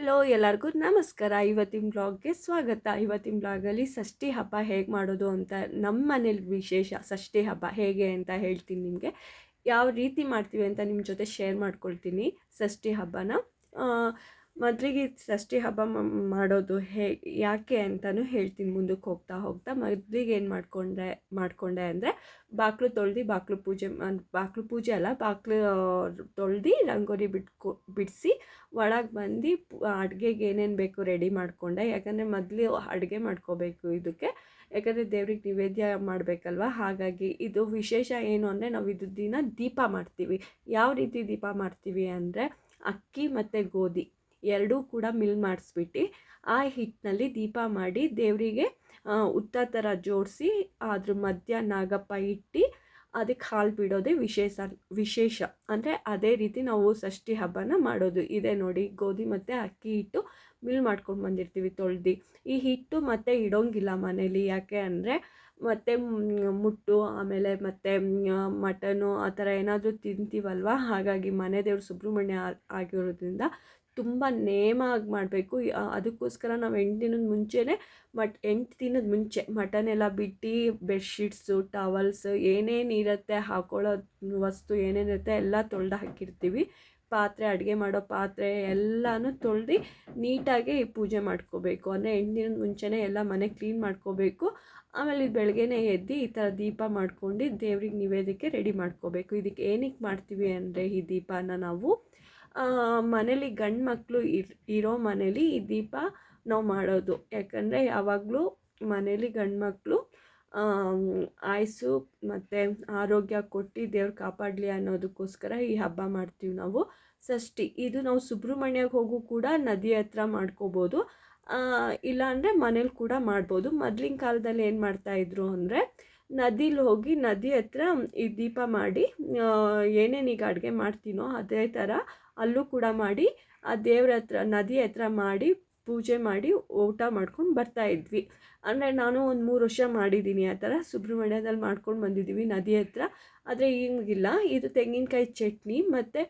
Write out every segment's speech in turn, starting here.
Hello ಎಲ್ಲರಿಗೂ ನಮಸ್ಕಾರ. ಇವತ್ತಿನ ಬ್ಲಾಗ್ಗೆ ಸ್ವಾಗತ. ಇವತ್ತಿನ ಬ್ಲಾಗಲ್ಲಿ ಷಷ್ಠಿ ಹಬ್ಬ ಹೇಗೆ ಮಾಡೋದು ಅಂತ ನಮ್ಮ ಮನೇಲಿ ವಿಶೇಷ ಷಷ್ಠಿ ಹಬ್ಬ ಹೇಗೆ ಅಂತ ಹೇಳ್ತೀನಿ. ನಿಮಗೆ ಯಾವ ರೀತಿ ಮಾಡ್ತೀವಿ ಅಂತ ನಿಮ್ಮ ಜೊತೆ ಶೇರ್ ಮಾಡ್ಕೊಳ್ತೀನಿ ಷಷ್ಠಿ ಹಬ್ಬನ. ಮೊದಲಿಗೆ ಷಷ್ಠಿ ಹಬ್ಬ ಮಾಡೋದು ಯಾಕೆ ಅಂತಲೂ ಹೇಳ್ತೀನಿ ಮುಂದಕ್ಕೆ ಹೋಗ್ತಾ ಹೋಗ್ತಾ. ಮೊದಲಿಗೆ ಏನು ಮಾಡಿಕೊಂಡೆ ಅಂದರೆ ಬಾಗಿಲು ತೊಳ್ದು ಬಾಗಿಲು ಪೂಜೆ ಅಲ್ಲ, ಬಾಗಿಲು ತೊಳ್ದು ರಂಗೋಲಿ ಬಿಡಿಸಿ ಒಳಗೆ ಬಂದು ಅಡುಗೆಗೆ ಏನೇನು ಬೇಕು ರೆಡಿ ಮಾಡಿಕೊಂಡೆ. ಯಾಕಂದರೆ ಮೊದಲು ಅಡುಗೆ ಮಾಡ್ಕೋಬೇಕು ಇದಕ್ಕೆ, ಯಾಕಂದರೆ ದೇವ್ರಿಗೆ ನೈವೇದ್ಯ ಮಾಡಬೇಕಲ್ವ. ಹಾಗಾಗಿ ಇದು ವಿಶೇಷ ಏನು ಅಂದರೆ ನಾವು ಇದು ದಿನ ದೀಪ ಮಾಡ್ತೀವಿ. ಯಾವ ರೀತಿ ದೀಪ ಮಾಡ್ತೀವಿ ಅಂದರೆ ಅಕ್ಕಿ ಮತ್ತು ಗೋಧಿ ಎರಡೂ ಕೂಡ ಮಿಲ್ ಮಾಡಿಸ್ಬಿಟ್ಟು ಆ ಹಿಟ್ಟಿನಲ್ಲಿ ದೀಪ ಮಾಡಿ ದೇವರಿಗೆ ಉತ್ತ ಥರ ಜೋಡಿಸಿ ಅದ್ರ ಮಧ್ಯ ನಾಗಪ್ಪ ಇಟ್ಟು ಅದಕ್ಕೆ ಹಾಲು ಬಿಡೋದೇ ವಿಶೇಷ. ಅಂದರೆ ಅದೇ ರೀತಿ ನಾವು ಷಷ್ಠಿ ಹಬ್ಬನ ಮಾಡೋದು. ಇದೆ ನೋಡಿ, ಗೋಧಿ ಮತ್ತು ಅಕ್ಕಿ ಹಿಟ್ಟು ಮಿಲ್ ಮಾಡ್ಕೊಂಡು ಬಂದಿರ್ತೀವಿ ತೊಳ್ದು. ಈ ಹಿಟ್ಟು ಮತ್ತೆ ಇಡೋಂಗಿಲ್ಲ ಮನೇಲಿ. ಯಾಕೆ ಅಂದರೆ ಮತ್ತು ಮುಟ್ಟು ಆಮೇಲೆ ಮತ್ತು ಮಟನು ಆ ಥರ ಏನಾದರೂ ತಿಂತೀವಲ್ವ. ಹಾಗಾಗಿ ಮನೆ ದೇವ್ರು ಸುಬ್ರಹ್ಮಣ್ಯ ಆಗಿರೋದ್ರಿಂದ ತುಂಬ ನೇಮಾಗಿ ಮಾಡಬೇಕು. ಅದಕ್ಕೋಸ್ಕರ ನಾವು 8 ದಿನದ ಮುಂಚೆನೇ 8 ದಿನದ ಮುಂಚೆ ಮಟನ್ ಎಲ್ಲ ಬಿಟ್ಟು ಬೆಡ್ಶೀಟ್ಸು, ಟವಲ್ಸ್ ಏನೇನಿರುತ್ತೆ, ಹಾಕೊಳ್ಳೋ ವಸ್ತು ಏನೇನಿರುತ್ತೆ ಎಲ್ಲ ತೊಳೆದು ಹಾಕಿರ್ತೀವಿ. ಪಾತ್ರೆ, ಅಡುಗೆ ಮಾಡೋ ಪಾತ್ರೆ ಎಲ್ಲನೂ ತೊಳೆದು ನೀಟಾಗಿ ಪೂಜೆ ಮಾಡ್ಕೋಬೇಕು. ಅಂದರೆ 8 ದಿನದ ಮುಂಚೆನೇ ಎಲ್ಲ ಮನೆ ಕ್ಲೀನ್ ಮಾಡ್ಕೋಬೇಕು. ಆಮೇಲೆ ಬೆಳಗ್ಗೆನೇ ಎದ್ದು ಈ ಥರ ದೀಪ ಮಾಡ್ಕೊಂಡು ದೇವ್ರಿಗೆ ನೈವೇದ್ಯಕ್ಕೆ ರೆಡಿ ಮಾಡ್ಕೋಬೇಕು. ಇದಕ್ಕೆ ಏನಕ್ಕೆ ಮಾಡ್ತೀವಿ ಅಂದರೆ ಈ ದೀಪನ ನಾವು ಮನೇಲಿ ಗಂಡು ಮಕ್ಕಳು ಇರೋ ಮನೇಲಿ ಈ ದೀಪ ನಾವು ಮಾಡೋದು. ಯಾಕಂದರೆ ಯಾವಾಗಲೂ ಮನೇಲಿ ಗಂಡು ಮಕ್ಕಳು ಆಯುಸ್ಸು ಮತ್ತು ಆರೋಗ್ಯ ಕೊಟ್ಟು ದೇವ್ರು ಕಾಪಾಡಲಿ ಅನ್ನೋದಕ್ಕೋಸ್ಕರ ಈ ಹಬ್ಬ ಮಾಡ್ತೀವಿ ನಾವು. ಷಷ್ಠಿ ಇದು ನಾವು ಸುಬ್ರಹ್ಮಣ್ಯಕ್ಕೆ ಹೋಗು ಕೂಡ ನದಿ ಹತ್ರ ಮಾಡ್ಕೋಬೋದು, ಇಲ್ಲಾಂದರೆ ಮನೇಲಿ ಕೂಡ ಮಾಡ್ಬೋದು. ಮೊದಲಿನ ಕಾಲದಲ್ಲಿ ಏನು ಮಾಡ್ತಾಯಿದ್ರು ಅಂದರೆ ನದಿಲಿ ಹೋಗಿ ನದಿ ಹತ್ರ ಈ ದೀಪ ಮಾಡಿ ಏನೇನೀಗ ಅಡುಗೆ ಮಾಡ್ತೀನೋ ಅದೇ ಥರ ಅಲ್ಲೂ ಕೂಡ ಮಾಡಿ ಆ ದೇವ್ರ ಹತ್ರ ನದಿ ಹತ್ರ ಮಾಡಿ ಪೂಜೆ ಮಾಡಿ ಊಟ ಮಾಡ್ಕೊಂಡು ಬರ್ತಾಯಿದ್ವಿ. ಅಂದರೆ ನಾನು ಒಂದು 3 ವರ್ಷ ಮಾಡಿದ್ದೀನಿ ಆ ಥರ. ಸುಬ್ರಹ್ಮಣ್ಯದಲ್ಲಿ ಮಾಡ್ಕೊಂಡು ಬಂದಿದ್ದೀವಿ ನದಿ ಹತ್ರ. ಆದರೆ ಈಗಿಲ್ಲ. ಇದು ತೆಂಗಿನಕಾಯಿ ಚಟ್ನಿ ಮತ್ತು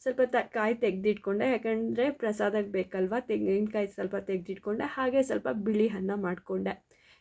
ಸ್ವಲ್ಪ ಕಾಯಿ ತೆಗೆದಿಟ್ಕೊಂಡೆ, ಯಾಕಂದರೆ ಪ್ರಸಾದಕ್ಕೆ ಬೇಕಲ್ವ. ತೆಂಗಿನಕಾಯಿ ಸ್ವಲ್ಪ ತೆಗೆದಿಟ್ಕೊಂಡೆ. ಹಾಗೆ ಸ್ವಲ್ಪ ಬಿಳಿ ಅನ್ನ ಮಾಡಿಕೊಂಡೆ.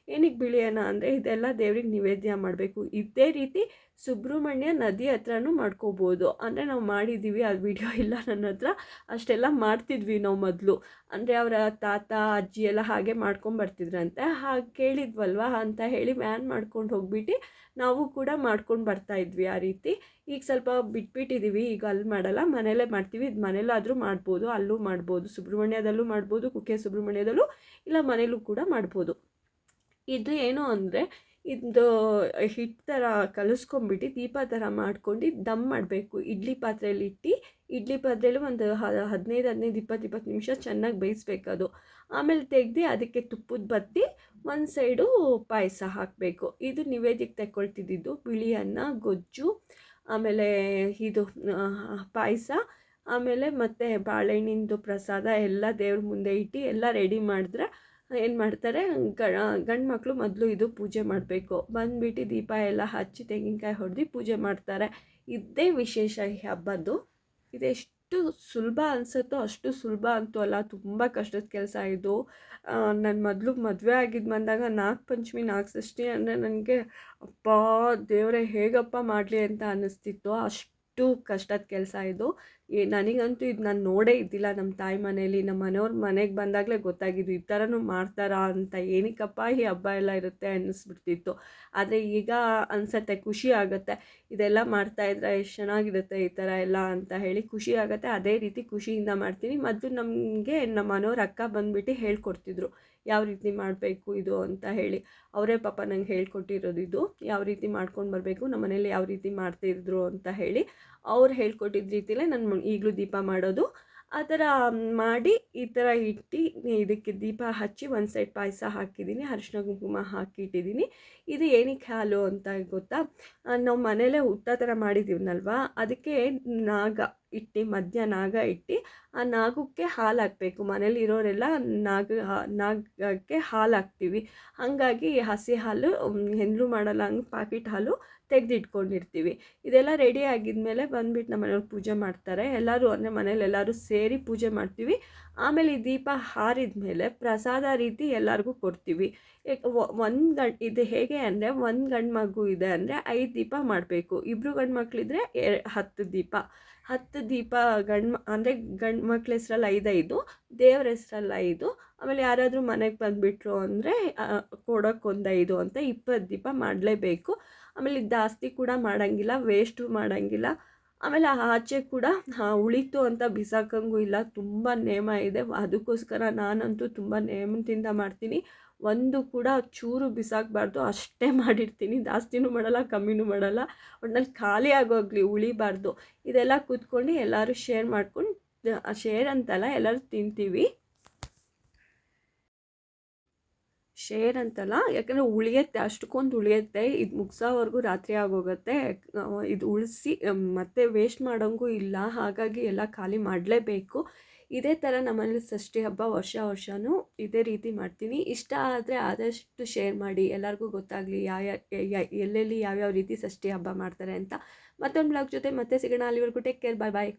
ಏನಕ್ಕೆ ಬಿಳಿ ಅನ್ನ ಅಂದರೆ ಇದೆಲ್ಲ ದೇವ್ರಿಗೆ ನೈವೇದ್ಯ ಮಾಡಬೇಕು. ಇದೇ ರೀತಿ ಸುಬ್ರಹ್ಮಣ್ಯ ನದಿ ಹತ್ರನೂ ಮಾಡ್ಕೋಬೋದು. ಅಂದರೆ ನಾವು ಮಾಡಿದ್ದೀವಿ, ಅದು ವಿಡಿಯೋ ಇಲ್ಲ ನನ್ನ ಹತ್ರ. ಅಷ್ಟೆಲ್ಲ ಮಾಡ್ತಿದ್ವಿ ನಾವು ಮೊದಲು. ಅಂದರೆ ಅವರ ತಾತ ಅಜ್ಜಿ ಎಲ್ಲ ಹಾಗೆ ಮಾಡ್ಕೊಂಬರ್ತಿದ್ರಂತೆ. ಹಾಗೆ ಕೇಳಿದ್ವಲ್ವ ಅಂತ ಹೇಳಿ ವ್ಯಾನ್ ಮಾಡ್ಕೊಂಡು ಹೋಗ್ಬಿಟ್ಟು ನಾವು ಕೂಡ ಮಾಡ್ಕೊಂಡು ಬರ್ತಾಯಿದ್ವಿ ಆ ರೀತಿ. ಈಗ ಸ್ವಲ್ಪ ಬಿಟ್ಬಿಟ್ಟಿದ್ದೀವಿ, ಈಗ ಅಲ್ಲಿ ಮಾಡಲ್ಲ, ಮನೆಯಲ್ಲೇ ಮಾಡ್ತೀವಿ. ಇದು ಮನೇಲಾದರೂ ಮಾಡ್ಬೋದು, ಅಲ್ಲೂ ಮಾಡ್ಬೋದು, ಸುಬ್ರಹ್ಮಣ್ಯದಲ್ಲೂ ಮಾಡ್ಬೋದು, ಕುಕ್ಕೆ ಸುಬ್ರಹ್ಮಣ್ಯದಲ್ಲೂ, ಇಲ್ಲ ಮನೇಲೂ ಕೂಡ ಮಾಡ್ಬೋದು. ಇದು ಏನು ಅಂದರೆ ಇದು ಹಿಟ್ಟು ಥರ ಕಲಿಸ್ಕೊಂಬಿಟ್ಟು ದೀಪ ಥರ ಮಾಡ್ಕೊಂಡು ದಮ್ ಮಾಡಬೇಕು. ಇಡ್ಲಿ ಪಾತ್ರೆಯಲ್ಲಿ ಇಟ್ಟು ಇಡ್ಲಿ ಪಾತ್ರೆಯಲ್ಲಿ ಒಂದು 15-20 ನಿಮಿಷ ಚೆನ್ನಾಗಿ ಬೇಯಿಸ್ಬೇಕದು. ಆಮೇಲೆ ತೆಗೆದು ಅದಕ್ಕೆ ತುಪ್ಪದ ಬತ್ತಿ ಒಂದು ಸೈಡು ಪಾಯಸ ಹಾಕಬೇಕು. ಇದು ನೈವೇದ್ಯಕ್ಕೆ ತಗೊಳ್ತಿದ್ದಿದ್ದು ಬಿಳಿ ಅನ್ನ, ಗೊಜ್ಜು, ಆಮೇಲೆ ಇದು ಪಾಯಸ, ಆಮೇಲೆ ಮತ್ತು ಬಾಳೆಹಣ್ಣಿಂದು ಪ್ರಸಾದ ಎಲ್ಲ ದೇವ್ರ ಮುಂದೆ ಇಟ್ಟು ಎಲ್ಲ ರೆಡಿ ಮಾಡಿದ್ರೆ ಏನು ಮಾಡ್ತಾರೆ, ಗಂಡು ಮಕ್ಕಳು ಮೊದಲು ಇದು ಪೂಜೆ ಮಾಡಬೇಕು. ಬಂದುಬಿಟ್ಟು ದೀಪ ಎಲ್ಲ ಹಚ್ಚಿ ತೆಂಗಿನಕಾಯಿ ಹೊಡೆದು ಪೂಜೆ ಮಾಡ್ತಾರೆ. ಇದೇ ವಿಶೇಷ ಈ ಹಬ್ಬದ್ದು. ಇದೆಷ್ಟು ಸುಲಭ ಅನಿಸುತ್ತೋ ಅಷ್ಟು ಸುಲಭ ಅಂತೂ ಅಲ್ಲ, ತುಂಬ ಕಷ್ಟದ ಕೆಲಸ ಇದು. ನಾನು ಮೊದಲು ಮದುವೆ ಆಗಿದ್ದು ಬಂದಾಗ ನಾಗಪಂಚಮಿ, ನಾಗಷಷ್ಠಿ ಅಂದರೆ ನನಗೆ ಅಪ್ಪ ದೇವರೇ ಹೇಗಪ್ಪ ಮಾಡಲಿ ಅಂತ ಅನ್ನಿಸ್ತಿತ್ತು. ಅಷ್ಟು ಕಷ್ಟದ ಕೆಲಸ ಇದು. ನನಗಂತೂ ಇದು ನಾನು ನೋಡೇ ಇದ್ದಿಲ್ಲ ನಮ್ಮ ತಾಯಿ ಮನೇಲಿ. ನಮ್ಮ ಮನೆಯವ್ರ ಮನೆಗೆ ಬಂದಾಗಲೇ ಗೊತ್ತಾಗಿದ್ದು ಈ ಥರನೂ ಮಾಡ್ತಾರಾ ಅಂತ. ಏನಕ್ಕಪ್ಪ ಈ ಹಬ್ಬ ಎಲ್ಲ ಇರುತ್ತೆ ಅನ್ನಿಸ್ಬಿಡ್ತಿತ್ತು. ಆದರೆ ಈಗ ಅನಿಸುತ್ತೆ, ಖುಷಿ ಆಗುತ್ತೆ, ಇದೆಲ್ಲ ಮಾಡ್ತಾಯಿದ್ರೆ ಎಷ್ಟು ಚೆನ್ನಾಗಿರುತ್ತೆ ಈ ಥರ ಎಲ್ಲ ಅಂತ ಹೇಳಿ ಖುಷಿ ಆಗುತ್ತೆ. ಅದೇ ರೀತಿ ಖುಷಿಯಿಂದ ಮಾಡ್ತೀನಿ. ಮತ್ತು ನಮಗೆ ನಮ್ಮ ಮನೆಯವ್ರ ಅಕ್ಕ ಬಂದುಬಿಟ್ಟು ಹೇಳ್ಕೊಡ್ತಿದ್ರು ಯಾವ ರೀತಿ ಮಾಡಬೇಕು ಇದು ಅಂತ ಹೇಳಿ. ಅವರೇ ಪಾಪ ನಂಗೆ ಹೇಳ್ಕೊಟ್ಟಿರೋದು ಇದು, ಯಾವ ರೀತಿ ಮಾಡ್ಕೊಂಡು ಬರಬೇಕು, ನಮ್ಮ ಮನೇಲಿ ಯಾವ ರೀತಿ ಮಾಡ್ತಿದ್ರು ಅಂತ ಹೇಳಿ. ಅವ್ರು ಹೇಳ್ಕೊಟ್ಟಿದ್ದ ರೀತಿಲೇ ನಾನು ಈಗಲೂ ದೀಪ ಮಾಡೋದು. ಆ ಥರ ಮಾಡಿ ಈ ಥರ ಇಟ್ಟು ಇದಕ್ಕೆ ದೀಪ ಹಚ್ಚಿ ಒಂದು ಸೈಡ್ ಪಾಯಸ ಹಾಕಿದ್ದೀನಿ, ಅರಿಶಿನ ಕುಂಕುಮ ಹಾಕಿಟ್ಟಿದ್ದೀನಿ. ಇದು ಏನಕ್ಕೆ ಹಾಲು ಅಂತ ಗೊತ್ತಾ? ನಾವು ಮನೇಲೇ ಉತ್ತ ಥರ ಮಾಡಿದ್ದೀವಲ್ವ, ಅದಕ್ಕೆ ಮಧ್ಯ ನಾಗ ಇಟ್ಟು ಆ ನಾಗಕ್ಕೆ ಹಾಲು ಹಾಕಬೇಕು. ಮನೇಲಿ ಇರೋರೆಲ್ಲ ನಾಗಕ್ಕೆ ಹಾಲು ಹಾಕ್ತೀವಿ. ಹಾಗಾಗಿ ಹಸಿ ಹಾಲು ಹೆಂಡ್ರು ಮಾಡಲ್ಲ, ಹಂಗೆ ಪಾಕಿಟ್ ಹಾಲು ತೆಗೆದಿಟ್ಕೊಂಡಿರ್ತೀವಿ. ಇದೆಲ್ಲ ರೆಡಿ ಆಗಿದ್ಮೇಲೆ ಬಂದುಬಿಟ್ಟು ನಮ್ಮ ಮನೆಯವ್ರು ಪೂಜೆ ಮಾಡ್ತಾರೆ. ಎಲ್ಲರೂ ಅಂದರೆ ಮನೇಲಿ ಎಲ್ಲರೂ ಸೇರಿ ಪೂಜೆ ಮಾಡ್ತೀವಿ. ಆಮೇಲೆ ಈ ದೀಪ ಹಾರಿದ ಮೇಲೆ ಪ್ರಸಾದ ರೀತಿ ಎಲ್ಲರಿಗೂ ಕೊಡ್ತೀವಿ. ಒಂದು ಇದು ಹೇಗೆ ಅಂದರೆ, ಒಂದು ಗಂಡು ಮಗು ಇದೆ ಅಂದರೆ 5 ದೀಪ ಮಾಡಬೇಕು. ಇಬ್ಬರು ಗಂಡು ಮಕ್ಕಳಿದ್ರೆ 10 ದೀಪ. 10 ದೀಪ ಅಂದರೆ ಗಂಡು ಮಕ್ಳ ಹೆಸ್ರಲ್ಲಿ 5 ದೇವ್ರ ಹೆಸ್ರಲ್ಲಿ 5, ಆಮೇಲೆ ಯಾರಾದರೂ ಮನೆಗೆ ಬಂದುಬಿಟ್ರು ಅಂದರೆ ಕೊಡೋಕ್ಕೊಂದು 5 ಅಂತ 20 ದೀಪ ಮಾಡಲೇಬೇಕು. ಆಮೇಲೆ ಜಾಸ್ತಿ ಕೂಡ ಮಾಡೋಂಗಿಲ್ಲ, ವೇಸ್ಟು ಮಾಡೋಂಗಿಲ್ಲ. ಆಮೇಲೆ ಆಚೆ ಕೂಡ ಉಳೀತು ಅಂತ ಬಿಸಾಕಂಗೂ ಇಲ್ಲ, ತುಂಬ ನೇಮ ಇದೆ. ಅದಕ್ಕೋಸ್ಕರ ನಾನಂತೂ ತುಂಬ ನೇಮದಿಂದ ಮಾಡ್ತೀನಿ. ಒಂದು ಕೂಡ ಚೂರು ಬಿಸಾಕಬಾರ್ದು, ಅಷ್ಟೇ ಮಾಡಿರ್ತೀನಿ. ಜಾಸ್ತಿನೂ ಮಾಡಲ್ಲ, ಕಮ್ಮಿನೂ ಮಾಡಲ್ಲ. ಒಟ್ನಲ್ಲಿ ಖಾಲಿ ಆಗೋಗಲಿ, ಉಳಿಬಾರ್ದು. ಇದೆಲ್ಲ ಕೂತ್ಕೊಂಡು ಎಲ್ಲರೂ ಶೇರ್ ಮಾಡ್ಕೊಂಡು, ಶೇರ್ ಅಂತಲ್ಲ, ಎಲ್ಲರೂ ತಿಂತೀವಿ. ಶೇರ್ ಅಂತಲ್ಲ, ಯಾಕಂದರೆ ಉಳಿಯುತ್ತೆ, ಅಷ್ಟಕ್ಕೊಂದು ಉಳಿಯುತ್ತೆ. ಇದು ಮುಗಿಸೋವರೆಗೂ ರಾತ್ರಿ ಆಗೋಗುತ್ತೆ. ಇದು ಉಳಿಸಿ ಮತ್ತೆ ವೇಸ್ಟ್ ಮಾಡೋಂಗೂ ಇಲ್ಲ, ಹಾಗಾಗಿ ಎಲ್ಲ ಖಾಲಿ ಮಾಡಲೇಬೇಕು. ಇದೇ ಥರ ನಮ್ಮಲ್ಲಿ ಷಷ್ಠಿ ಹಬ್ಬ ವರ್ಷವೂ ಇದೇ ರೀತಿ ಮಾಡ್ತೀನಿ. ಇಷ್ಟ ಆದರೆ ಆದಷ್ಟು ಶೇರ್ ಮಾಡಿ, ಎಲ್ಲರಿಗೂ ಗೊತ್ತಾಗಲಿ ಎಲ್ಲೆಲ್ಲಿ ಯಾವ್ಯಾವ ರೀತಿ ಷಷ್ಠಿ ಹಬ್ಬ ಮಾಡ್ತಾರೆ ಅಂತ. ಮತ್ತೊಂದು ಬ್ಲಾಗ್ ಜೊತೆ ಮತ್ತೆ ಸಿಗೋಣ. ಅಲ್ಲಿವರೆಗೂ ಟೇಕ್ ಕೇರ್, ಬಾಯ್ ಬಾಯ್.